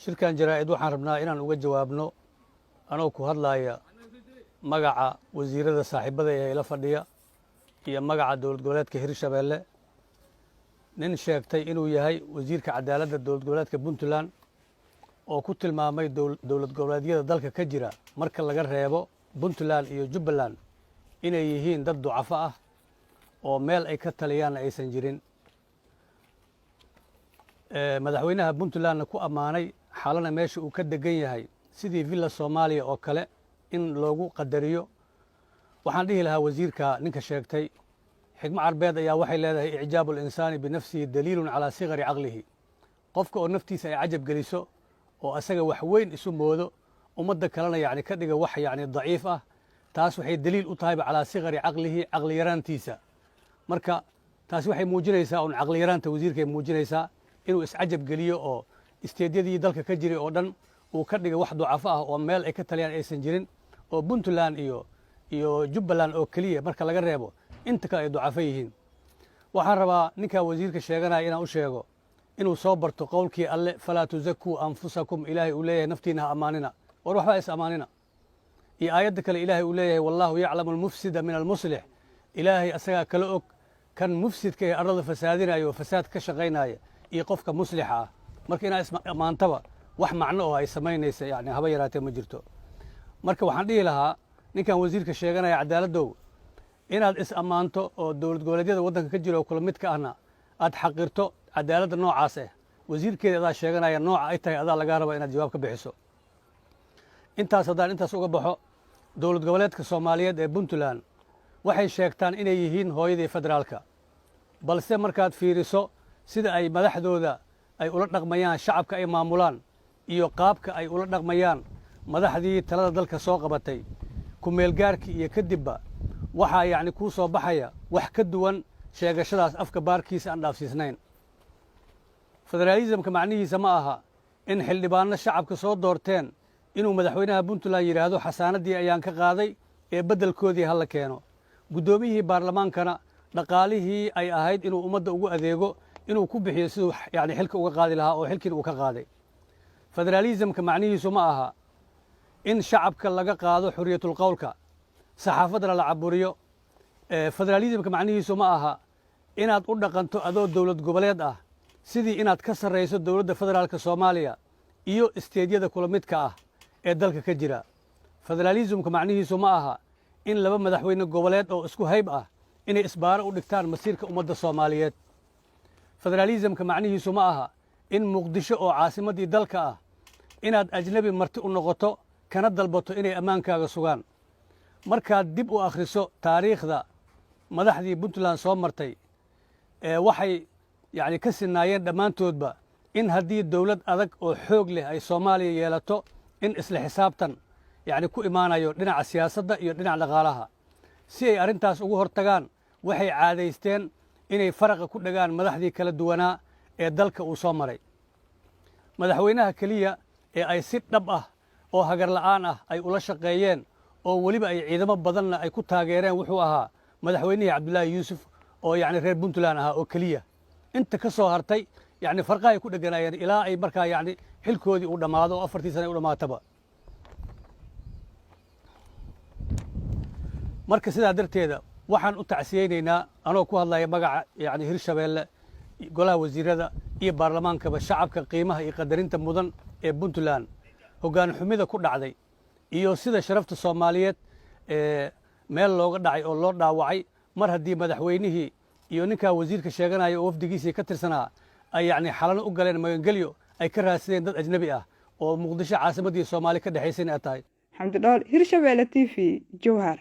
shirkan jaraa'id waxaan rabnaa inaan uga jawaabno anoo ku hadlaaya magaca wasiirada saaxiibada ee ila fadhiya iyo magaca dowlad goboleedka Hirshabeelle nin sheegtay inuu yahay wasiirka cadaaladda dowlad goboleedka Puntland oo ku tilmaamay dowlad goboleedyada dalka ka jira marka laga reebo Puntland iyo Jubbaland inay yihiin dad ducafo ah oo meel ay ka taliyaan aysan jirin madaxweynaha Puntland ku amaanay xaalana meesha uu ka degan yahay sidii villa Soomaaliya oo kale in loogu qadariyo waxaan dhihi lahaa wasiirka ninka sheegtay xigmo carbeed ayaa waxay leedahay icjaabul insaani binafsihi daliilun calaa sigari caqlihi qofka oo naftiisa ay cajab geliso oo asaga wax weyn isu moodo ummadda kalena yacni ka dhiga wax yacni daciif ah taas waxay daliil u tahayba calaa sigari caqlihi caqli yaraantiisa marka taasi waxay muujinaysaa un caqli yaraanta wasiirkay muujinaysaa inuu iscajab geliyo oo isteedyadii dalka ka jiray oo dhan uu ka dhigay wax ducafo ah oo meel ay ka taliyaan aysan jirin oo Puntland iyo Jubbaland oo kaliya marka laga reebo inta kale ay ducafo yihiin waxaan rabaa ninka wasiirka sheeganaya inaan u sheego inuu soo barto qowlkii alle falaa tuzakuu anfusakum ilaahay uu leeyahay naftiina ha amaanina war waxba is amaanina iyo aayadda kale ilaahay uu leeyahay wallaahu yaclamu almufsida min almuslix ilaahay asagaa kala og kan mufsidka ee arlada fasaadinaya oo fasaad ka shaqaynaya iyo qofka muslixa ah marka inaa isamaantaba wax macno oo ay samaynaysa yani haba yaraatee ma jirto marka waxaan dhihi lahaa ninkan wasiirka sheeganaya cadaaladdow inaad is ammaanto oo dowlad goboleedyada waddanka ka jira oo kula midka ahna aad xaqirto cadaaladda noocaas ah wasiirkeeda adaa sheeganaya nooca ay tahay adaa lagaa raba inaad jawaab ka bixiso intaas haddaan intaas uga baxo dowlad goboleedka Soomaaliyeed ee Puntland waxay sheegtaan inay yihiin hooyadii federaalka balse markaad fiiriso sida ay madaxdooda ay ula dhaqmayaan shacabka ay maamulaan iyo qaabka ay ula dhaqmayaan madaxdii talada dalka soo qabatay ku meelgaarkii iyo kadibba waxaa yacni kuu soo baxaya wax ka duwan sheegashadaas afka baarkiisa aan dhaafsiisnayn federaalismka macnihiisa ma aha in xildhibaano shacabka soo doorteen inuu madaxweynaha Puntland yidhaahdo xasaanadii ayaan ka qaaday ee beddelkoodii ha la keeno guddoomiyihii baarlamaankana dhaqaalihii ay ahayd inuu ummadda ugu adeego inuu ku bixiyo siduu yani xilka uga qaadi lahaa oo xilkiina uu ka qaaday federaalismka macnihiisu ma aha in shacabka laga qaado xuriyatul qowlka saxaafadana la caburiyo federaalismka macnihiisu ma aha inaad u dhaqanto adoo dowlad goboleed ah sidii inaad ka sarrayso dowladda federaalka Soomaaliya iyo isteedyada kula midka ah ee dalka ka jira federaalismka macnihiisu ma aha in laba madaxweyne goboleed oo isku hayb ah inay isbaaro u dhigtaan masiirka ummadda Soomaaliyeed federaalismka macnihiisu ma aha in muqdisho oo caasimaddii dalka ah inaad ajnabi marti u noqoto kana dalbato inay ammaankaaga sugaan markaad dib u akhriso taariikhda madaxdii Puntland soo martay waxay yacni ka sinaayeen dhammaantoodba in haddii dowlad adag oo xoog leh ay Soomaaliya yeelato in isla xisaabtan yacni ku imaanayo dhinaca siyaasadda iyo dhinaca dhaqaalaha si ay arrintaas ugu hortagaan waxay caadaysteen inay faraqa ku dhagaan madaxdii kala duwanaa ee dalka uu soo maray madaxweynaha keliya ee ay si dhab ah oo hagar la'aan ah ay ula shaqeeyeen oo weliba ay ciidamo badanna ay ku taageereen wuxuu ahaa madaxweynihii Cabdullaahi Yuusuf oo yacni reer Puntland ahaa oo keliya inta ka soo hartay yacni farqahay ku dheganaayeen ilaa ay markaa yacni xilkoodii uu dhammaado oo 4 sano ay u dhammaataba marka sidaa darteeda waxaan u tacsiyeynaynaa anoo ku hadlaya magaca yacni Hirshabeelle golaha wasiirada iyo baarlamaankaba shacabka qiimaha iyo qadarinta mudan ee Puntland hoggaan xumida ku dhacday iyo sida sharafta Soomaaliyeed meel looga dhacay oo loo dhaawacay mar haddii madaxweynihii iyo ninka wasiirka sheeganaya oo wafdigiisii ka tirsanaa ay yacni xalano u galeen magangelyo ay ka raadsadeen dad ajnabi ah oo muqdisho caasimaddii Soomaaliya ka dhaxaysay ay tahay xamdi dhool Hirshabeelle TV Jowhar